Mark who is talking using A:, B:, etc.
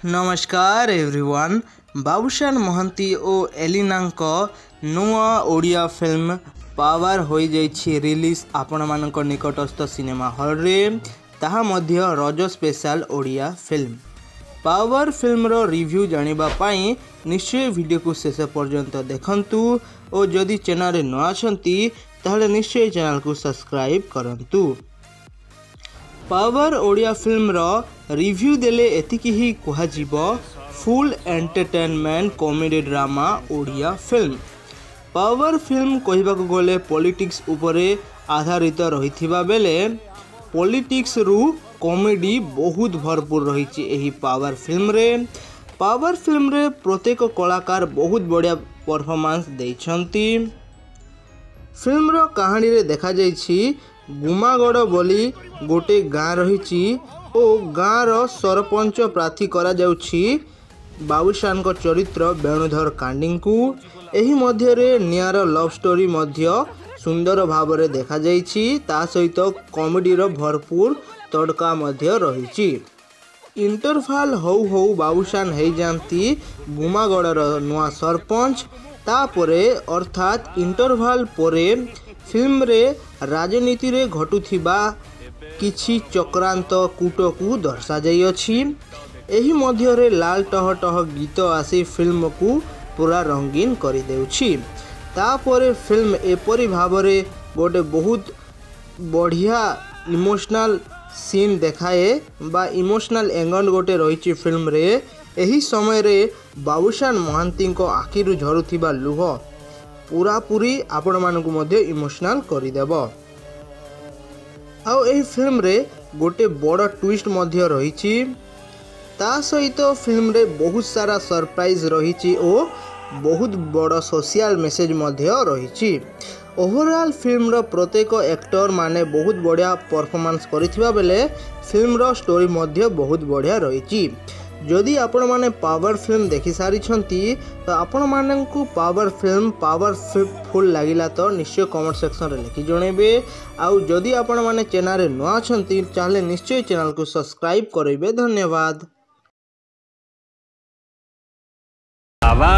A: नमस्कार एवरीवन। बाबूशान महंती और एलिनांक नुआ ओडिया फिल्म पावर हो जाइछि रिलीज आपण मानक निकटस्थ सिनेमा हॉल रे, ताहा मध्य रज special Odia film. Power film रो रिव्यू जानिबा पाई निश्चय वीडियो को शेष पर्यंत देखंतु और जदि चैनल रे न आछंती ताहले निश्चय चैनल को सब्सक्राइब करंतु। पावर ओडिया फिल्म रो रिव्यू देले एतिकी ही कुहाजिब full entertainment comedy drama Odia film. Power film कहबाक गले पॉलिटिक्स उपरे आधारित रहिथिबा बेले पॉलिटिक्स रु कॉमेडी बहुत भरपूर रही एही पावर फिल्म रे। पावर फिल्म रे प्रत्येक कलाकार बहुत बढ़िया परफॉर्मेंस देइछंती। फिल्म रो कहानी रे देखा जाइछि गुमागड़ बोली गोटे गाँ रही ओ गाँ रो सरपंच प्रार्थी करा जाउछि बाबूशान को चरित्र वेणुधर कांडी को। एही मध्य रे नियार लव स्टोरी मध्य सुंदर भाव रे देखा जाइछि, ता सहित कॉमेडी रो भरपूर तड़का मध्य रही। इंटरफाल हौ हौ बाबूशान हो जाती गुमागड़ रो नुआ सरपंच। तापरे अर्थात इंटरवाल परे फिल्म रे राजनीति रे घटुथिबा किछि चक्रांत कूट को दर्शा जाइ अछि। एही मध्य रे लाल टह टह गीत आसी फिल्म को पूरा रंगीन करि देउछि। तापरे फिल्म एपरि भावरे गोटे बहुत बढ़िया इमोशनल सीन देखाए बा इमोशनल एंगल गोटे रही फिल्म रे। एही समय रे बाबूशान महांती को आखिरु झरुथिबा लुह पूरा पूरी आपण मानकु मध्य इमोशनल करिदेब। आउ एही फिल्म रे गोटे बड़ ट्विस्ट मध्य रही। ता सहित फिल्म रे बहुत सारा सरप्राइज रही ओ बहुत बड़ सोशल मेसेज मध्य रही। ओवरऑल फिल्म रो प्रत्येक एक्टर माने बहुत बढ़िया परफॉर्मेंस करिथिबा बेले फिल्म रो स्टोरी मध्य बहुत बढ़िया रही। जदि आपण माने पावर फिल्म देखि सारी छंती तो आपण माने को पावर फिल्म पावरफुल लागिला तो निश्चय कमेंट सेक्शन रे लिखि जणेबे। आउ जदि आपण माने चैनल रे नवा छंती चाहे निश्चय चैनल को सब्सक्राइब करेबे। धन्यवाद।
B: बाबा